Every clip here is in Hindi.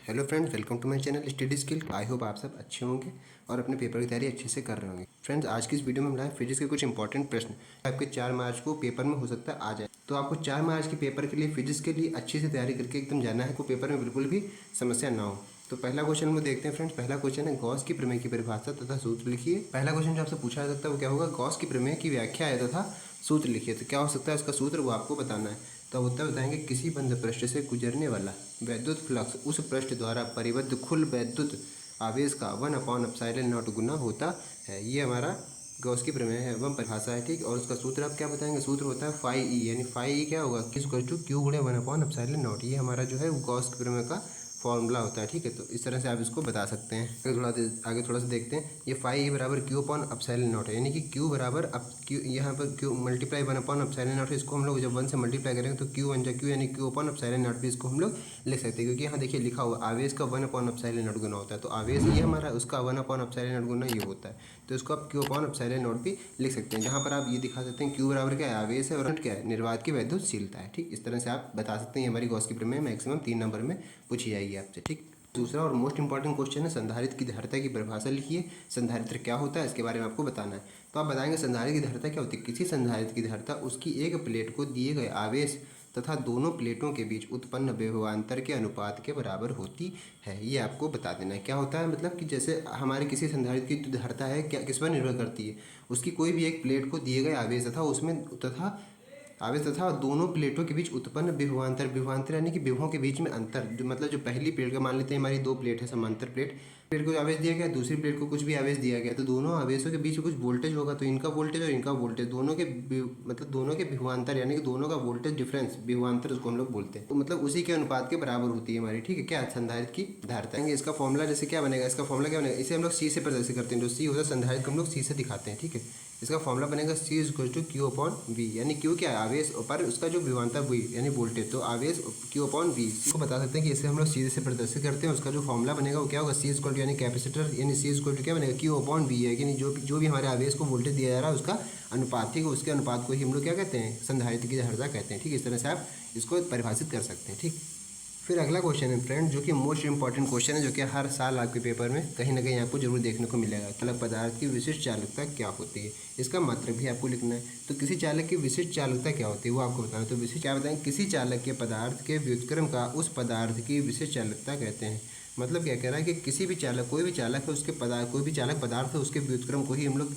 Hello friends, welcome to my channel study skill. I hope आप सब अच्छे होंगे और अपने पेपर की तैयारी अच्छे से कर रहे होंगे। फ्रेंड्स, आज की इस वीडियो में हम लाए फिजिक्स के कुछ इंपॉर्टेंट प्रश्न आपके 4 मार्च को पेपर में हो सकता है आ जाए। तो आपको 4 मार्च के पेपर के लिए फिजिक्स के लिए अच्छे से तैयारी करके एकदम जाना है, को पेपर में बिल्कुल भी समस्या ना हो। तो पहला क्वेश्चन हम लोग देखते हैं फ्रेंड्स। पहला क्वेश्चन है गॉस की प्रमेय की परिभाषा तथा सूत्र लिखिए। पहला क्वेश्चन जो आपसे पूछा जा सकता है वो क्या होगा, गॉस की प्रमेय की व्याख्या है तथा सूत्र लिखिए। तो क्या हो सकता है इसका सूत्र, वो आपको बताना है। तो उत्तर बताएंगे, किसी बंद पृष्ठ से गुजरने वाला वैद्युत फ्लक्स उस पृष्ठ द्वारा परिबद्ध कुल वैद्युत आवेश का 1/ε0 गुना होता है। ये हमारा गॉस की प्रमेय है एवं परिभाषा है, ठीक। और उसका सूत्र आप क्या बताएंगे, सूत्र होता है फाई ई, यानी फाई ई क्या होगा, किस इक्वल टू क्यू गुणे 1/ε0। ये हमारा जो है वो गॉस की प्रमेय का फॉर्मूला होता है, ठीक है। तो इस तरह से आप इसको बता सकते हैं। आगे थोड़ा सा देखते हैं। ये फाई ई बराबर क्यू अपॉन एप्सिलॉन नॉट है, यानी कि क्यू बराबर अब क्यू यहाँ पर क्यू मल्टीप्लाई 1/ε0। इसको हम लोग जब 1 से मल्टीप्लाई करेंगे तो क्यू 1 जा क्यू, यानी क्यू अपॉन एप्सिलॉन नॉट भी इसको हम लोग लिख सकते हैं, क्योंकि यहाँ देखिए लिखा हुआ आवेश का 1/ε0 गुना होता है। तो आवेश ये हमारा, उसका 1/ε0 गुना ये होता है। तो इसको आप क्यू अपॉन एप्सिलॉन भी लिख सकते हैं, जहाँ पर आप ये दिखा सकते हैं क्यू बराबर क्या है, आवेश है, और क्या है, निर्वात की वैद्युतशीलता है, ठीक। इस तरह से आप बता सकते हैं। हमारी गॉस की प्रमेय मैक्सिमम 3 नंबर में पूछी जाएगी आपसे, ठीक। दूसरा और मोस्ट इंपॉर्टेंट क्वेश्चन है, संधारित्र की धारिता की परिभाषा लिखिए। संधारित्र क्या होता है इसके बारे में आपको बताना है। तो आप बताएंगे संधारित्र की धारिता क्या होती है। किसी संधारित्र की धारिता उसकी एक प्लेट को दिए गए आवेश तथा दोनों प्लेटों के बीच उत्पन्न विभवांतर के अनुपात के बराबर होती है। ये आपको बता देना है क्या होता है। मतलब कि जैसे हमारे किसी संधारित्र की जो धारिता है क्या किस पर निर्भर करती है, उसकी कोई भी एक प्लेट को दिए गए आवेश तथा दोनों प्लेटों के बीच उत्पन्न विभवांतर यानी कि विभवों के बीच में अंतर, जो मतलब जो पहली प्लेट का मान लेते हैं, हमारी 2 प्लेट है समांतर प्लेट को आवेश दिया गया, दूसरी प्लेट को कुछ भी आवेश दिया गया, तो दोनों आवेशों के बीच कुछ वोल्टेज होगा। तो इनका वोल्टेज और इनका वोल्टेज दोनों के दोनों के विभवांतर यानी कि दोनों का वोल्टेज डिफरेंस, विभवांतर उसको हम लोग बोलते हैं। तो मतलब उसी के अनुपात के बराबर होती है हमारी, ठीक है, क्या संधारित्र की धारिता। इसका फॉर्मूला जैसे क्या बनेगा, इसका फॉर्मूला क्या बनेगा, इसे हम लोग सी से प्रदर्शित करते हैं। जो सी होता है संधारित्र को हम लोग सी से दिखाते हैं, ठीक है। इसका फॉर्मूला बनेगा C is equal to Q upon V, यानी क्यू क्या है, आवेश, पर उसका जो विभवांतर वी यानी वोल्टेज, तो आवेश क्यू अपॉन वी को बता सकते हैं कि इसे हम लोग सी से प्रदर्शित करते हैं। उसका जो फॉर्मूला बनेगा वो क्या होगा, सी इज इक्वल टू यानी कैपेसिटर, यानी सी इज इक्वल टू क्या बनेगा, क्यू अपॉन वी है, यानी जो भी हमारे आवेश को वोल्टेज दिया जा रहा है उसका अनुपात, ठीक है, उसके अनुपात को ही हम लोग क्या कहते हैं, संधारित्र की धारिता कहते हैं, ठीक। इस तरह से आप इसको परिभाषित कर सकते हैं, ठीक। फिर अगला क्वेश्चन है फ्रेंड, जो कि मोस्ट इंपॉर्टेंट क्वेश्चन है, जो कि हर साल आपके पेपर में कहीं ना कहीं आपको जरूर देखने को मिलेगा। चालक पदार्थ की विशिष्ट चालकता क्या होती है, इसका मात्रक भी आपको लिखना है। तो किसी चालक की विशिष्ट चालकता क्या होती है वो आपको बताना है। तो विशिष्ट क्या बताएंगे, किसी चालक के पदार्थ के व्युत्क्रम का उस पदार्थ की विशिष्ट चालकता कहते हैं। मतलब क्या कह रहा है कि किसी भी चालक, कोई भी चालक है, उसके पदार्थ, कोई भी चालक पदार्थ है, उसके व्युत्क्रम को ही हम लोग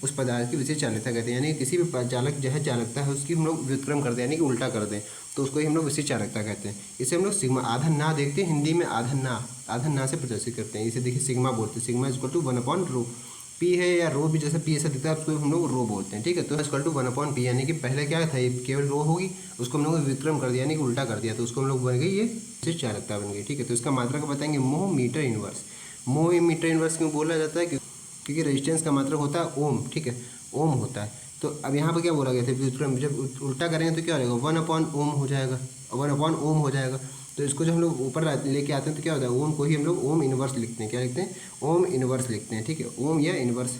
उस पदार्थ की विशिष्ट चालकता कहते हैं। यानी किसी भी चालक जो है चालकता है उसकी हम लोग व्युत्क्रम कर दें, यानी कि उल्टा कर दें, तो उसको ही हम लोग विशिष्ट चालकता कहते हैं। इसे हम लोग सिग्मा, आधा ना देखते हैं हिंदी में, आधा ना से प्रदर्शित करते हैं। इसे देखिए सिग्मा बोलते हैं। Sigma equal to 1/ρ। पी है या रो भी, जैसे पी ऐसा दिखता है उसको हम लोग रो बोलते हैं, ठीक है। तो इक्वल टू 1/p, यानी कि पहले क्या था, ये केवल रो होगी, उसको हम लोग विक्रम कर दिया यानी कि उल्टा कर दिया, तो उसको हम लोग बन गई ये विशिष्ट चालकता बन गई, ठीक है। तो इसका मात्रा का बताएंगे, मोह मीटर इनवर्स। मोह मीटर इनवर्स क्यों बोला जाता है, क्योंकि रेजिस्टेंस का मात्रक होता है ओम, ठीक है, ओम होता है। तो अब यहाँ पर क्या बोला गया था, व्युत्क्रम जब उल्टा करेंगे तो क्या रहेगा, 1/ओम हो जाएगा, 1/ओम हो जाएगा। तो इसको जब हम लोग ऊपर लेके आते हैं तो क्या होता है, ओम को ही हम लोग ओम इनवर्स लिखते हैं। क्या लिखते हैं, ओम इनवर्स लिखते हैं, ठीक है। ओम या इनवर्स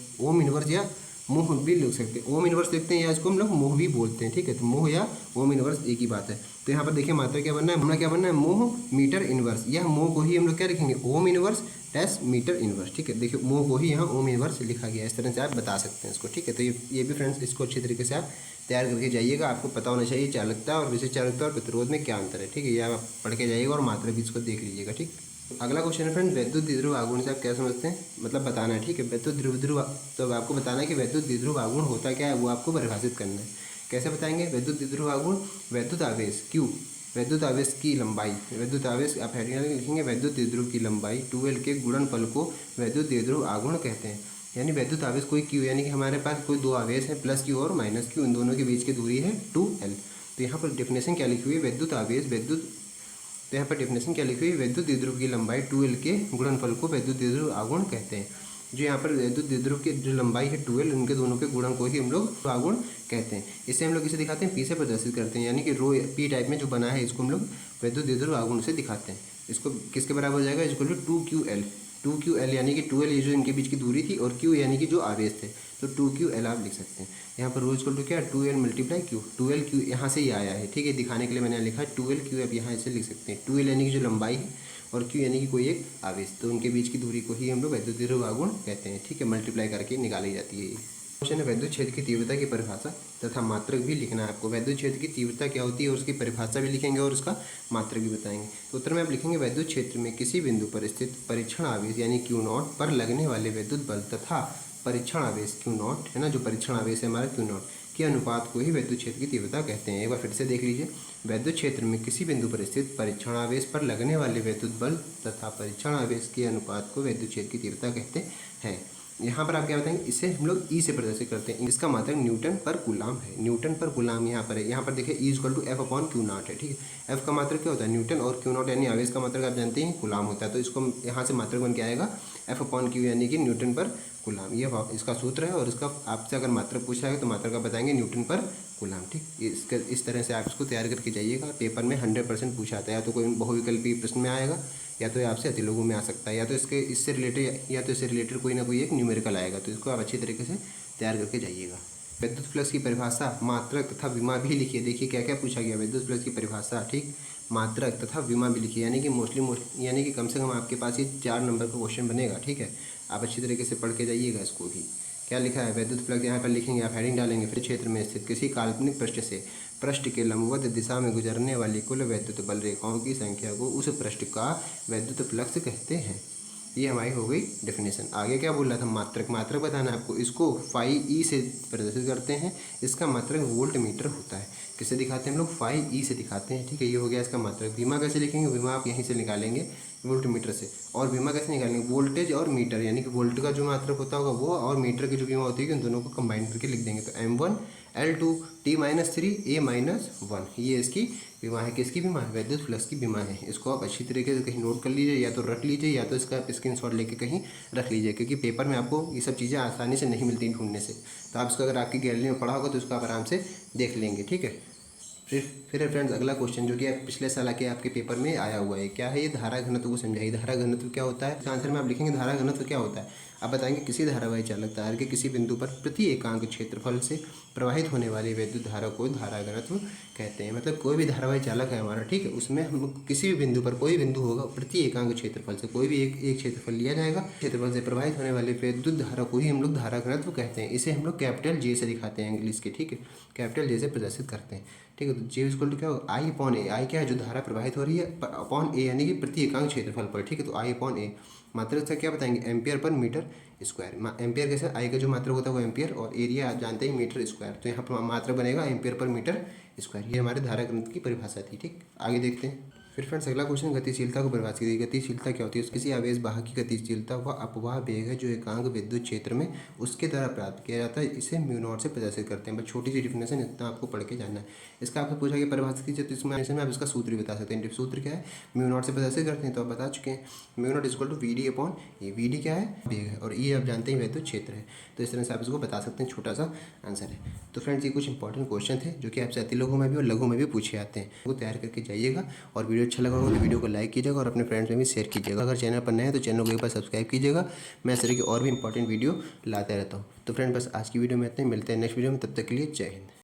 या मोह भी लिख सकते हैं। ओम इनवर्स लिखते हैं या इसको हम लोग मोह भी बोलते हैं, ठीक है। तो मोह या ओम इनवर्स एक ही बात है। तो यहाँ पर देखिए मात्रा क्या बनना है, हमारा क्या बनना है, मोह मीटर इनवर्स। यह मोह को ही हम लोग क्या लिखेंगे, ohm inverse dash metre inverse, ठीक है। देखिए मोह को ही यहाँ ओम इनवर्स लिखा गया है। इस तरह से आप बता सकते हैं इसको, ठीक है। तो ये भी फ्रेंड्स इसको अच्छी तरीके से आप तैयार करके जाइएगा। आपको पता होना चाहिए चालकता और विशिष्ट चालकता और प्रतिरोध में क्या अंतर है, ठीक है। ये आप पढ़ के जाइएगा और मात्रा भी इसको देख लीजिएगा, ठीक। अगला क्वेश्चन है फ्रेंड, वैद्युत द्विध्रुव आघूर्ण से आप क्या समझते हैं, मतलब बताना है, ठीक है। वैद्युत द्विध्रुव, तो आपको बताना है कि वैद्युत द्विध्रुव आघूर्ण होता क्या है, वो आपको परिभाषित करना है। कैसे बताएंगे, वैद्युत द्विध्रुव आघूर्ण, वैद्युत आवेश Q, वैद्युत आवेश की लंबाई, वैद्युत आवेश आप हेडिंग लिखेंगे, वैद्युत द्विध्रुव की लंबाई 2L के गुणनफल को वैद्युत द्विध्रुव आघूर्ण कहते हैं। यानी वैद्युत आवेश कोई Q, यानी कि हमारे पास कोई 2 आवेश है, प्लस Q और माइनस Q, इन दोनों के बीच की दूरी है 2L। तो यहाँ पर डेफिनेशन क्या लिखी हुई है, वैद्युत आवेश तो यहाँ पर डेफिनेशन क्या लिखी हुई है, वैद्युत द्विध्रुव की लंबाई 2L के गुणनफल को वैद्युत द्विध्रुव आघूर्ण कहते हैं। जो यहाँ पर वैद्युत द्विध्रुव की जो लंबाई है 2L, उनके दोनों के गुणन को ही हम लोग आघूर्ण कहते हैं। इसे हम लोग इसे दिखाते हैं P से प्रदर्शित करते हैं, यानी कि रो P टाइप में जो बना है इसको हम लोग वैद्युत द्विध्रुव आघूर्ण से दिखाते हैं। इसको किसके बराबर हो जाएगा, इक्वल टू 2QL, यानी कि 2L ये जो इनके बीच की दूरी थी, और Q यानी कि जो आवेश थे, तो 2QL आप लिख सकते हैं। यहाँ पर रो इक्वल टू क्या है, 2L multiply Q, 2L Q यहाँ से ही आया है, ठीक है। दिखाने के लिए मैंने लिखा है 2L Q, अब यहाँ इसे लिख सकते हैं। 2L यानी कि जो लंबाई है और क्यू यानी कि कोई एक आवेश, तो उनके बीच की दूरी को ही हम लोग वैद्युत ध्रुव आघूर्ण कहते हैं। ठीक है, मल्टीप्लाई करके निकाली जाती है ये। क्वेश्चन है वैद्युत क्षेत्र की तीव्रता की परिभाषा तथा मात्रक भी लिखना है आपको। वैद्युत क्षेत्र की तीव्रता क्या होती है और उसकी परिभाषा भी लिखेंगे और उसका मात्रक भी बताएंगे। तो उत्तर में आप लिखेंगे वैद्युत क्षेत्र में किसी बिंदु पर स्थित परीक्षण आवेश यानी Q0 पर लगने वाले वैद्युत बल तथा परीक्षण आवेश Q0 है ना, जो परीक्षण आवेश है हमारा Q0 के अनुपात को ही वैद्युत क्षेत्र की तीव्रता कहते हैं। एक बार फिर से देख लीजिए, वैद्युत क्षेत्र में किसी बिंदु पर स्थित परीक्षण आवेश पर लगने वाले वैद्युत बल तथा परीक्षण आवेश के अनुपात को वैद्युत क्षेत्र की तीव्रता कहते हैं। यहाँ पर आप क्या बताएंगे, इसे हम लोग ई से प्रदर्शित करते हैं। इसका मात्रक न्यूटन पर कूलाम है। न्यूटन पर कूलाम यहाँ पर है। यहाँ पर देखिए E equal to F upon Q0 है। ठीक है, एफ का मात्रक क्या होता है न्यूटन और Q0 यानी आवेश का मात्रक आप जानते हैं कूलाम होता है। तो इसको यहाँ से मात्रक बन के आएगा एफ अपॉन क्यू यानी कि न्यूटन पर कूलाम। ये इसका सूत्र है और इसका आपसे अगर मात्रक पूछा है तो मात्रक आप बताएंगे न्यूटन पर कूलाम। ठीक, इस तरह से आप इसको तैयार करके जाइएगा। पेपर में 100% पूछा आता है, या तो कोई बहुविकल्पी प्रश्न में आएगा या तो आपसे अतिलघु में आ सकता है, या तो इससे रिलेटेड कोई ना कोई एक न्यूमेरिकल आएगा। तो इसको आप अच्छी तरीके से तैयार करके जाइएगा। विद्युत फ्लक्स की परिभाषा, मात्रक तथा विमा भी लिखिए। देखिए क्या क्या पूछा गया, विद्युत फ्लक्स की परिभाषा, ठीक, मात्रक तथा विमा भी लिखिए। यानी कि यानी कि कम से कम आपके पास ये 4 नंबर का क्वेश्चन बनेगा। ठीक है, आप अच्छी तरीके से पढ़ के जाइएगा इसको भी। क्या लिखा है, विद्युत फ्लक्स यहाँ पर लिखेंगे, आप हेडिंग डालेंगे, फिर क्षेत्र में स्थित किसी काल्पनिक पृष्ठ से पृष्ठ के लंबवत दिशा में गुजरने वाली कुल वैद्युत बल रेखाओं की संख्या को उस पृष्ठ का वैद्युत फ्लक्स कहते हैं। ये हमारी हो गई डेफिनेशन। आगे क्या बोल रहा था, मात्रक बताना है आपको। इसको फाई ई से प्रदर्शित करते हैं। इसका मात्रक वोल्ट मीटर होता है। किससे दिखाते हैं हम लोग, फाई ई से दिखाते हैं। ठीक है, ये हो गया इसका मात्रक। विमा कैसे लिखेंगे, विमा आप यहीं से निकालेंगे वोल्ट मीटर से। और विमा कैसे निकालेंगे, वोल्टेज और मीटर, यानी कि वोल्ट का जो मात्रक होता होगा वो और मीटर की जो विमा होती है उन दोनों को कंबाइन करके लिख देंगे। तो M1 L2 T-3 A-1, ये इसकी विमा है। किसकी विमा है, वैद्युत फ्लक्स की विमा है। इसको आप अच्छी तरीके से कहीं नोट कर लीजिए, या तो रख लीजिए, या तो इसका स्क्रीनशॉट लेके कहीं रख लीजिए, क्योंकि पेपर में आपको ये सब चीज़ें आसानी से नहीं मिलती ढूंढने से। तो आप इसको अगर आपकी गैलरी में पढ़ा होगा तो इसको आप आराम से देख लेंगे। ठीक है, फिर फ्रेंड्स अगला क्वेश्चन जो कि पिछले साल के आपके पेपर में आया हुआ है, क्या है ये, धारा घनत्व को समझाइए। धारा घनत्व क्या होता है, आंसर में आप लिखेंगे धारा घनत्व क्या होता है। आप बताएंगे किसी धारावाही चालक तार के किसी बिंदु पर प्रति एकांक क्षेत्रफल से प्रवाहित होने वाली विद्युत धारा को धारा घनत्व कहते हैं। मतलब कोई भी धारावाही चालक है हमारा, ठीक है, उसमें हम किसी भी बिंदु पर, कोई बिंदु होगा, प्रति एकांक क्षेत्रफल से कोई भी एक क्षेत्रफल लिया जाएगा, क्षेत्रफल से प्रवाहित होने वाली विद्युत धारा को ही हम लोग धारा घनत्व कहते हैं। इसे हम लोग कैपिटल जे से दिखाते हैं इंग्लिश के। ठीक है, कैपिटल जे से प्रदर्शित करते हैं। ठीक है, तो जे इक्वल टू क्या होगा, आई अपॉन ए। आई क्या है, जो धारा प्रवाहित हो रही है, अपॉन ए यानी कि प्रति एकांक क्षेत्रफल पर। ठीक है, तो आई अपॉन ए। मात्रक से क्या बताएंगे, ampere per metre square. Ampere कैसे, आई का जो मात्रक होता है वो एम्पियर, और एरिया आप जानते हैं मीटर स्क्वायर। तो यहाँ पर मात्रक बनेगा एम्पियर पर मीटर स्क्वायर। ये हमारे धारा घनत्व की परिभाषा थी। ठीक, आगे देखते हैं। फिर फ्रेंड्स अगला क्वेश्चन, गतिशीलता को परिभाषित कीजिए। गतिशीलता क्या होती है, किसी आवेश वाहक की गतिशीलता वह अपवाह वेग है जो एकांक विद्युत क्षेत्र में उसके द्वारा प्राप्त किया जाता है। इसे म्यू0 से प्रदर्शित करते हैं। बस छोटी सी डिफिनेशन, इतना आपको पढ़ के जाना है। इसका आपसे पूछा गया परिभाषित कीजिए, तो इसमें आप इसका सूत्र भी बता सकते हैं। सूत्र क्या है, म्यू0 से प्रदर्शित करते हैं, तो आप बता चुके हैं। म्यू0 equal to VD upon A. VD क्या है, वेग है, और ये आप जानते हैं विद्युत क्षेत्र है। तो इस तरह से आप इसको बता सकते हैं, छोटा सा आंसर है। तो फ्रेंड्स ये कुछ इंपॉर्टेंट क्वेश्चन थे जो कि आपसे अतिलघु में भी और लघु में भी पूछे आते हैं। वो तैयार करके जाइएगा, और वीडियो अच्छा लगा हो तो वीडियो को लाइक कीजिएगा और अपने फ्रेंड्स में भी शेयर कीजिएगा। अगर चैनल पर नए हैं तो चैनल को एक बार सब्सक्राइब कीजिएगा। मैं इस तरह की और भी इंपॉर्टेंट वीडियो लाते रहता हूँ। तो फ्रेंड बस आज की वीडियो में इतने, मिलते हैं नेक्स्ट वीडियो में, तब तक के लिए जय हिंद।